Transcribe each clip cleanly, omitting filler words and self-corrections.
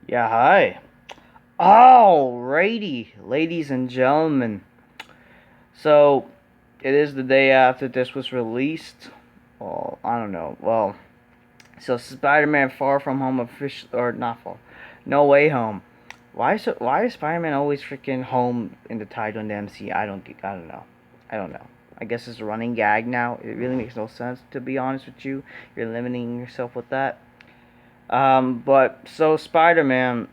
Yeah, hi. Alrighty, ladies and gentlemen. So, it is the day after this was released. Well, I don't know. Well, so Spider-Man Far From Home official or not far, No Way Home. Why is Spider-Man always freaking home in the title in the MC? I don't know. I don't know. I guess it's a running gag now. It really makes no sense to be honest with you. You're limiting yourself with that. But so Spider-Man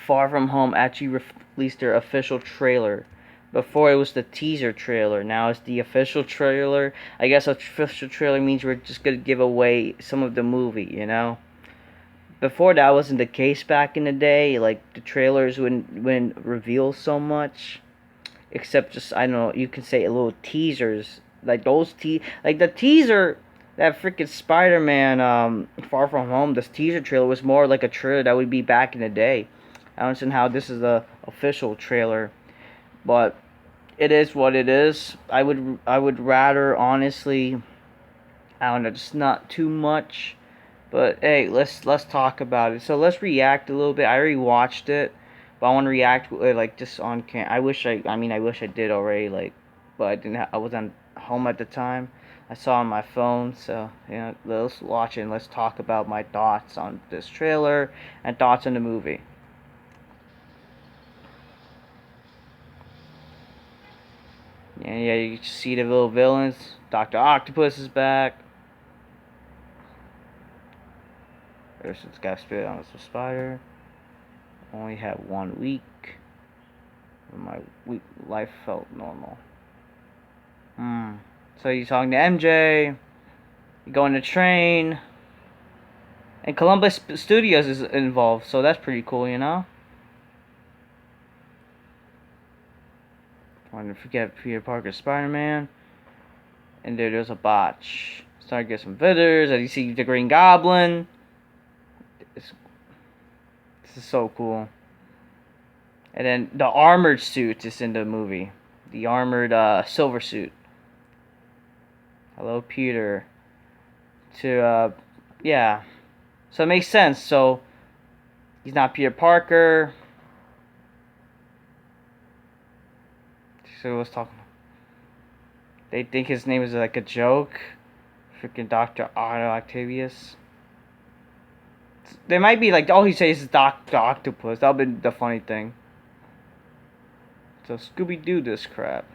Far From Home actually released their official trailer. Before it was the teaser trailer, now it's the official trailer. I guess official trailer means we're just gonna give away some of the movie, you know. Before that wasn't the case back in the day. Like the trailers wouldn't reveal so much, except just I don't know. You can say little teasers, like like the teaser that freaking Spider-Man Far From Home. This teaser trailer was more like a trailer that would be back in the day. I don't understand how this is the official trailer, but it is what it is. I would rather honestly, I don't know, just not too much. But hey, let's talk about it. So let's react a little bit. I already watched it, but I want to react like just on cam. I wish I did already. Like, but I didn't. I wasn't home at the time. I saw it on my phone. So let's watch it and let's talk about my thoughts on this trailer and thoughts on the movie. Yeah, you see the little villains. Doctor Octopus is back. Ever since got spit on a spider. Only had 1 week. My life felt normal. So you're talking to MJ. You go on the train. And Columbus Studios is involved, so that's pretty cool, you know? I want to forget Peter Parker Spider-Man. And there's a botch. Start to get some visitors. And you see the Green Goblin. This is so cool. And then the armored suit is in the movie. The armored silver suit. Hello, Peter. Yeah. So it makes sense. So he's not Peter Parker. So let's talk. They think his name is like a joke. Freaking Dr. Otto Octavius. They might be like, oh, he says Dr. Octopus. That would be the funny thing. So Scooby Doo this crap.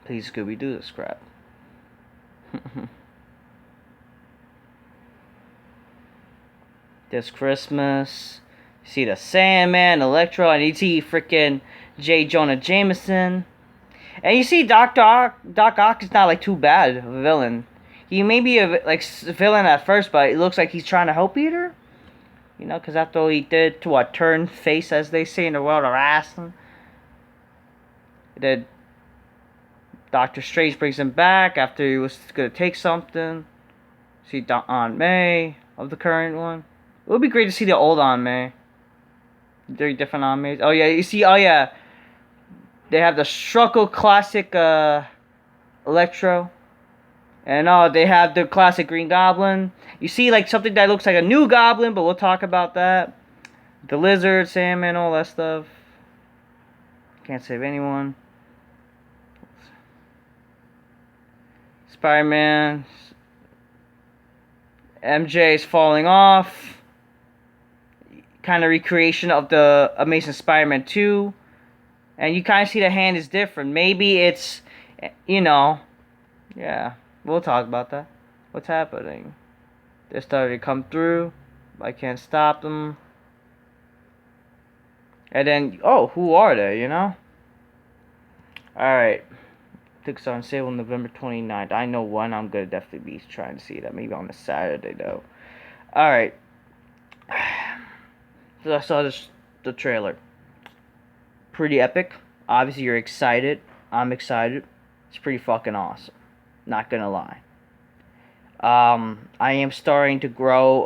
Please Scooby Doo this crap. This Christmas. You see the Sandman, Electro, and you see freaking J. Jonah Jameson. And you see Doc Ock is not like too bad of a villain. He may be a villain at first, but it looks like he's trying to help Peter. You know, because after all he did to turn face, as they say in the world of wrestling. Then Doctor Strange brings him back after he was gonna take something. See Aunt May of the current one. It would be great to see the old Aunt May. Very different Aunt Mays. Oh yeah, you see. Oh yeah, they have the struggle classic Electro. And they have the classic Green Goblin. You see, like, something that looks like a new Goblin, but we'll talk about that. The Lizard, Sandman, all that stuff. Can't save anyone. Spider-Man. MJ is falling off. Kind of recreation of the Amazing Spider-Man 2. And you kind of see the hand is different. Maybe it's, yeah. We'll talk about that. What's happening? They're starting to come through. I can't stop them. And then, who are they, you know? Alright. Tickets are on sale on November 29th. I know when I'm going to definitely be trying to see that. Maybe on a Saturday, though. Alright. So I saw the trailer. Pretty epic. Obviously, you're excited. I'm excited. It's pretty fucking awesome. Not gonna lie. I am starting to grow,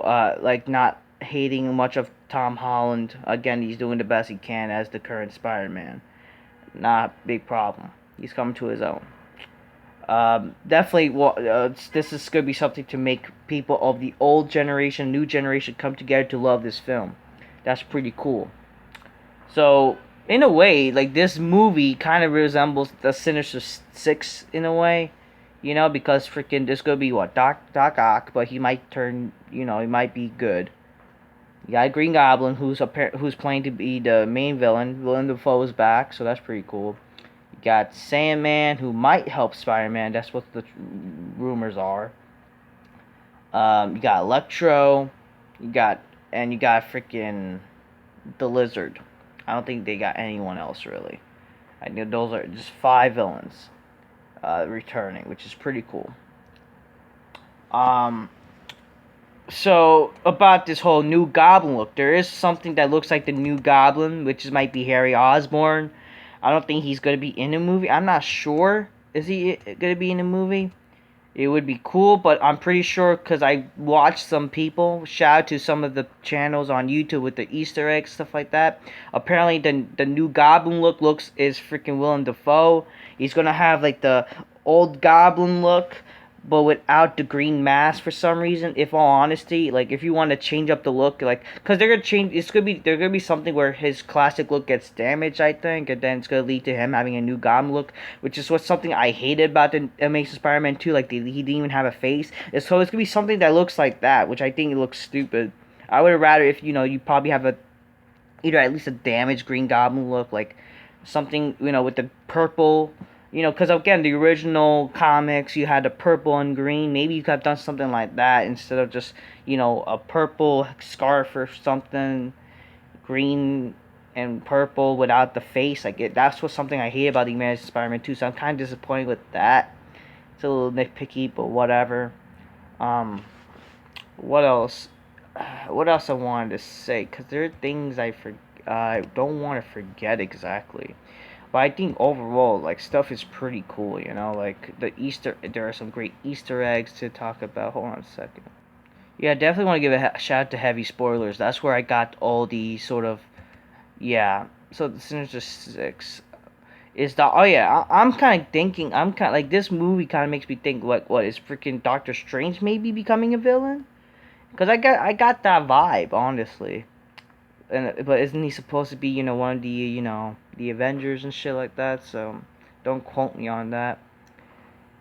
not hating much of Tom Holland. Again, he's doing the best he can as the current Spider-Man. Not a big problem. He's coming to his own. Definitely, well, this is going to be something to make people of the old generation, new generation come together to love this film. That's pretty cool. So, in a way, like this movie kind of resembles the Sinister Six in a way, because freaking this gonna be what Doc Ock, but he might turn, he might be good. You got Green Goblin, who's playing to be the main villain. Willem Dafoe is back, so that's pretty cool. You got Sandman, who might help Spider-Man. That's what the rumors are. You got Electro. You got freaking the Lizard. I don't think they got anyone else really. I know those are just 5 villains returning, which is pretty cool. Um, so about this whole new Goblin look, there is something that looks like the new Goblin, which might be Harry Osborn. I don't think he's gonna be in the movie. I'm not sure. Is he gonna be in the movie? It would be cool, but I'm pretty sure because I watched some people shout out to some of the channels on YouTube with the Easter eggs stuff like that. Apparently, the new Goblin looks is freaking Willem Dafoe. He's gonna have like the old Goblin look, but without the green mask for some reason. If all honesty, like if you want to change up the look, like because they're gonna change, there's gonna be something where his classic look gets damaged, I think, and then it's gonna lead to him having a new Goblin look, which is what's something I hated about the Amazing Spider-Man 2. Like he didn't even have a face, and so it's gonna be something that looks like that, which I think looks stupid. I would rather if you probably have a either at least a damaged Green Goblin look, like something with the purple. Because again, the original comics, you had the purple and green. Maybe you could have done something like that instead of just, a purple scarf or something, green and purple without the face. That's what something I hate about the Amazing Spider-Man 2. So I'm kind of disappointed with that. It's a little nitpicky, but whatever. What else? What else I wanted to say? Because there are things I don't want to forget exactly. But I think overall, like, stuff is pretty cool, Like, there are some great Easter eggs to talk about. Hold on a second. Yeah, definitely want to give a shout out to Heavy Spoilers. That's where I got all the sort of, yeah. So, the Sinister Six is the, oh yeah, I'm kind of thinking, like, this movie kind of makes me think, like, what, is freaking Doctor Strange maybe becoming a villain? Because I got that vibe, honestly. But isn't he supposed to be one of the the Avengers and shit like that? So don't quote me on that.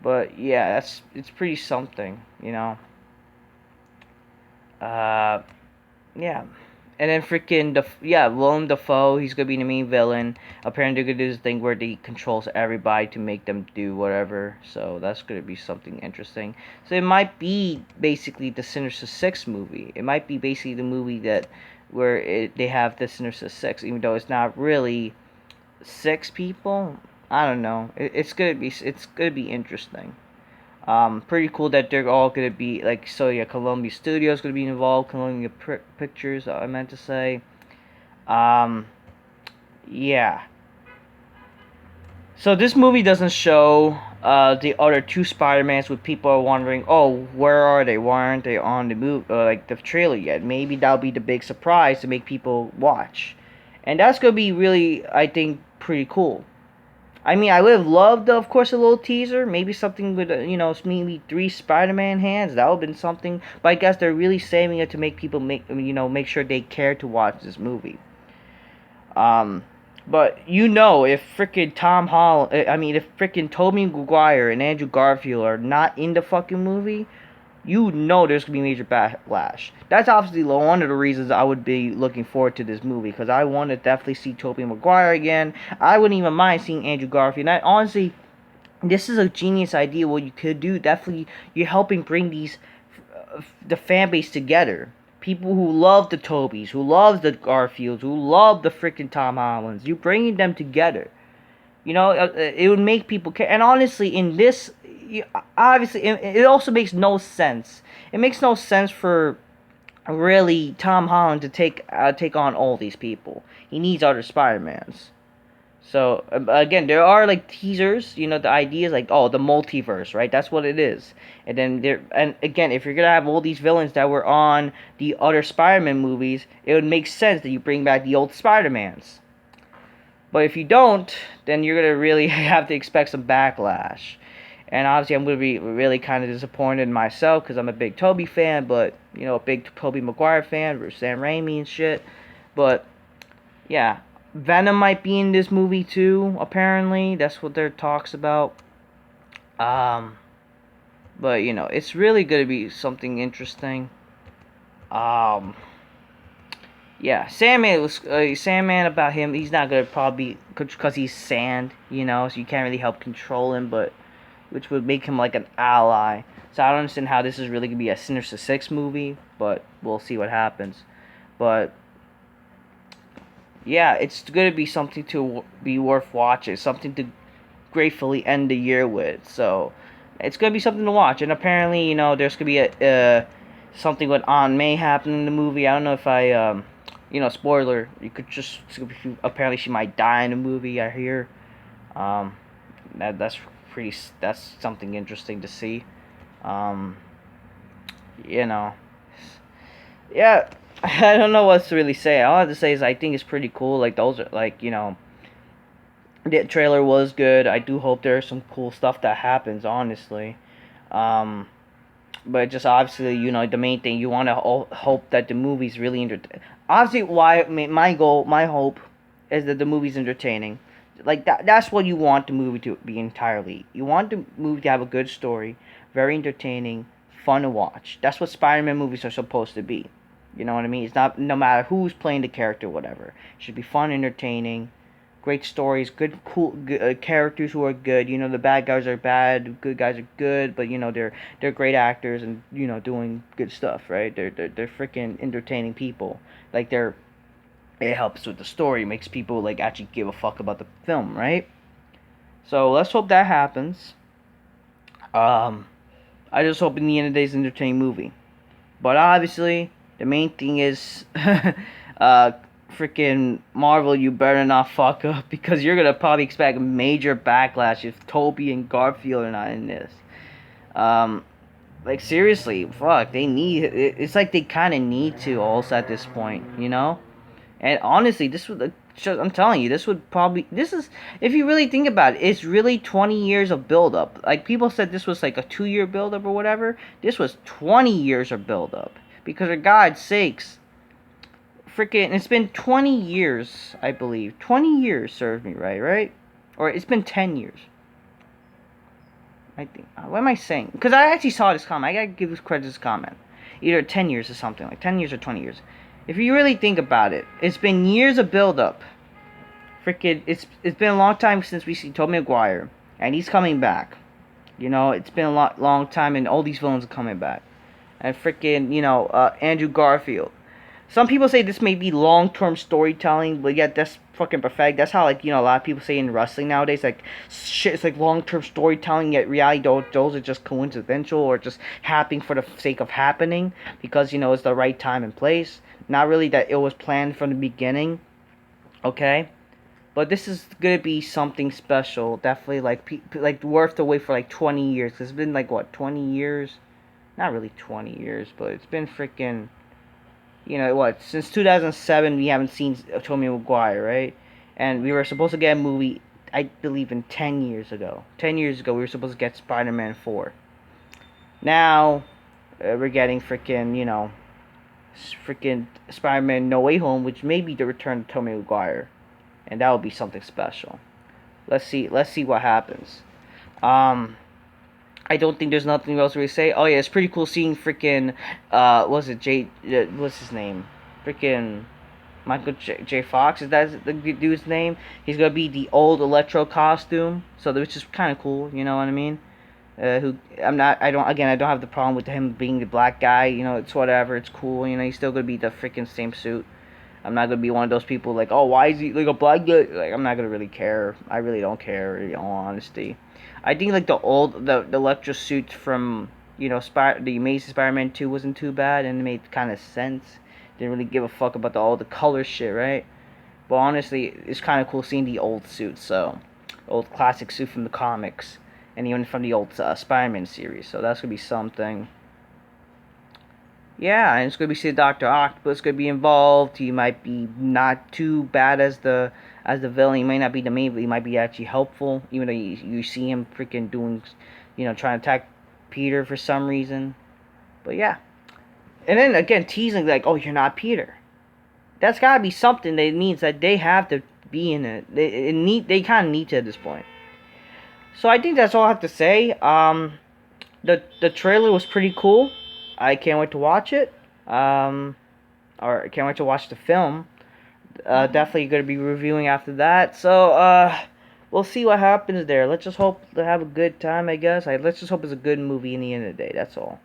But yeah, it's pretty something, Uh, yeah. And then freaking Willem Dafoe, he's gonna be the main villain. Apparently, they're gonna do this thing where he controls everybody to make them do whatever. So that's gonna be something interesting. So it might be basically the Sinister Six movie. It might be basically the movie where they have the Sinister Six, even though it's not really 6 people. I don't know. It's gonna be interesting. Pretty cool that they're all gonna be like, so yeah, Columbia Studios gonna be involved, Columbia Pictures, I meant to say. Um, yeah. So this movie doesn't show the other 2 Spider-Mans, with people are wondering, oh, where are they? Why aren't they on the movie, like the trailer yet? Maybe that'll be the big surprise to make people watch, and that's gonna be really, I think, pretty cool. I mean, I would have loved, of course, a little teaser. Maybe something with, maybe 3 Spider-Man hands. That would have been something. But I guess they're really saving it to make people make sure they care to watch this movie. Um, but if freaking Tom Holland, if freaking Tobey Maguire and Andrew Garfield are not in the fucking movie, there's gonna be major backlash. That's obviously one of the reasons I would be looking forward to this movie, because I want to definitely see Tobey Maguire again. I wouldn't even mind seeing Andrew Garfield. And honestly, this is a genius idea. What you could do, definitely, you're helping bring the fan base together. People who love the Tobeys, who love the Garfields, who love the freaking Tom Hollands. You're bringing them together. It would make people care. And honestly, in this, obviously, it also makes no sense. It makes no sense for really Tom Holland to take on all these people. He needs other Spider-Mans. So again, there are like teasers. The idea is like, oh, the multiverse, right? That's what it is. And again, if you're gonna have all these villains that were on the other Spider-Man movies, it would make sense that you bring back the old Spider-Mans. But if you don't, then you're gonna really have to expect some backlash. And obviously, I'm gonna be really kind of disappointed in myself because I'm a big Tobey fan, but a big Tobey Maguire fan versus Sam Raimi and shit. But yeah, Venom might be in this movie too. Apparently, that's what their talks about. Um, but it's really gonna be something interesting. Um, yeah, Sandman about him. He's not gonna probably because he's sand, so you can't really help control him, but which would make him like an ally. So I don't understand how this is really gonna be a Sinister Six movie, but we'll see what happens. But yeah, it's gonna be something to be worth watching, something to gratefully end the year with. So it's gonna be something to watch. And apparently, there's gonna be a something with Aunt May happen in the movie. I don't know if spoiler. You could just apparently she might die in the movie. I hear. Um, that's pretty. That's something interesting to see. Um, you know, yeah. I don't know what to really say. All I have to say is I think it's pretty cool. Like those are the trailer was good. I do hope there's some cool stuff that happens. Honestly, um, but just obviously, the main thing you want to hope that the movie's really obviously, why my goal, my hope, is that the movie's entertaining. Like that's what you want the movie to be entirely. You want the movie to have a good story, very entertaining, fun to watch. That's what Spider-Man movies are supposed to be. You know what I mean? It's not no matter who's playing the character, whatever. It should be fun, entertaining, great stories, good characters who are good. The bad guys are bad, the good guys are good, but they're great actors and doing good stuff, right? They're freaking entertaining people. Like it helps with the story, makes people like actually give a fuck about the film, right? So let's hope that happens. Um, I just hope in the end of the day it's an entertaining movie. But obviously, the main thing is, freaking Marvel, you better not fuck up because you're gonna probably expect major backlash if Tobey and Garfield are not in this. Um, like seriously, fuck, they need. It's like they kind of need to also at this point. And honestly, this would. I'm telling you, this is, if you really think about it, it's really 20 years of build up. Like people said this was like a 2-year build up or whatever. This was 20 years of build up. Because for God's sakes, freaking, it's been 20 years, I believe. 20 years served me right? Or it's been 10 years. I think. What am I saying? Because I actually saw this comment. I gotta give credit to this comment. Either 10 years or something. Like 10 years or 20 years. If you really think about it, it's been years of build up. Freaking, it's been a long time since we see Tobey Maguire. And he's coming back. It's been a long time and all these villains are coming back. And freaking, Andrew Garfield. Some people say this may be long-term storytelling, but yeah, that's fucking perfect. That's how, like, a lot of people say in wrestling nowadays, like, shit, it's like long-term storytelling, yet reality, those are just coincidental or just happening for the sake of happening because, it's the right time and place. Not really that it was planned from the beginning, okay? But this is gonna be something special, definitely, like worth the wait for, like, 20 years. Cause it's been, like, what, 20 years? Not really 20 years, but it's been freaking... since 2007 we haven't seen Tobey Maguire, right? And we were supposed to get a movie, I believe, in 10 years ago. 10 years ago we were supposed to get Spider-Man 4. Now, we're getting freaking Spider-Man No Way Home, which may be the return of Tobey Maguire. And that will be something special. Let's see what happens. I don't think there's nothing else to really say. Oh yeah, it's pretty cool seeing freaking what's his name? Freaking Michael J. Fox, is that the dude's name? He's gonna be the old Electro costume, so which is kind of cool. You know what I mean? I don't have the problem with him being the black guy. It's whatever. It's cool. He's still gonna be the freaking same suit. I'm not gonna be one of those people like, oh, why is he like a black guy? Like, I'm not gonna really care. I really don't care, in all honesty. I think like the Electro suit from the Amazing Spider-Man 2 wasn't too bad and it made kind of sense. Didn't really give a fuck about all the color shit, right? But honestly, it's kind of cool seeing the old suits, so old classic suit from the comics and even from the old Spider-Man series. So that's gonna be something. Yeah, and it's gonna be see Dr. Octopus gonna be involved. He might be not too bad as the villain. He might not be the main, but he might be actually helpful. Even though you see him freaking doing trying to attack Peter for some reason. But yeah. And then again, teasing like, oh, you're not Peter. That's gotta be something that means that they have to be in it. They kind of need to at this point. So I think that's all I have to say. The trailer was pretty cool. I can't wait to watch it. Or I can't wait to watch the film. Definitely gonna be reviewing after that. So we'll see what happens there. Let's just hope to have a good time. I guess. Let's just hope it's a good movie in the end of the day. That's all.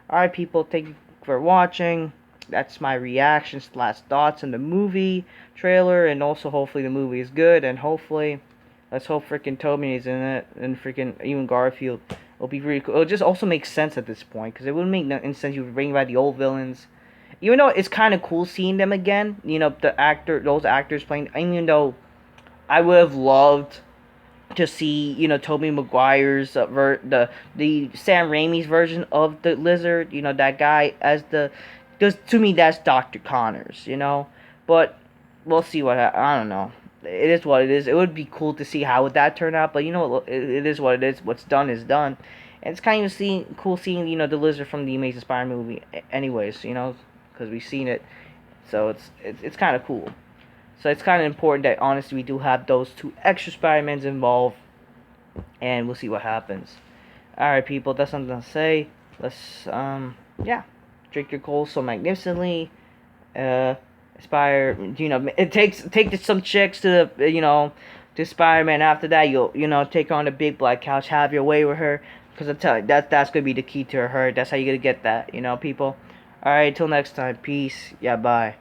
All right, people. Thank you for watching. That's my reactions, last thoughts on the movie trailer, and also hopefully the movie is good, and hopefully, let's hope freaking Tobey is in it, and freaking even Garfield. It'll be really cool. It'll just also make sense at this point, because it wouldn't make no sense you would bring back the old villains. Even though it's kind of cool seeing them again, those actors playing, even though I would have loved to see, Tobey Maguire's the Sam Raimi's version of the Lizard, that guy as because to me that's Dr. Connors, but we'll see I don't know. It is what it is. It would be cool to see how would that turn out, but it is what it is. What's done is done, and it's kind of cool seeing the Lizard from the Amazing Spider-Man movie, anyways, because we've seen it, so it's kind of cool. So it's kind of important that honestly we do have those two extra Spider-Mans involved, and we'll see what happens. Alright, people, that's something to say. Let's yeah, drink your coal so magnificently. Aspire, take some chicks to to Spider-Man. After that, you'll take her on the big black couch, have your way with her. Because I'm telling you, that's gonna be the key to her. That's how you're gonna get that, people. Alright, till next time. Peace. Yeah, bye.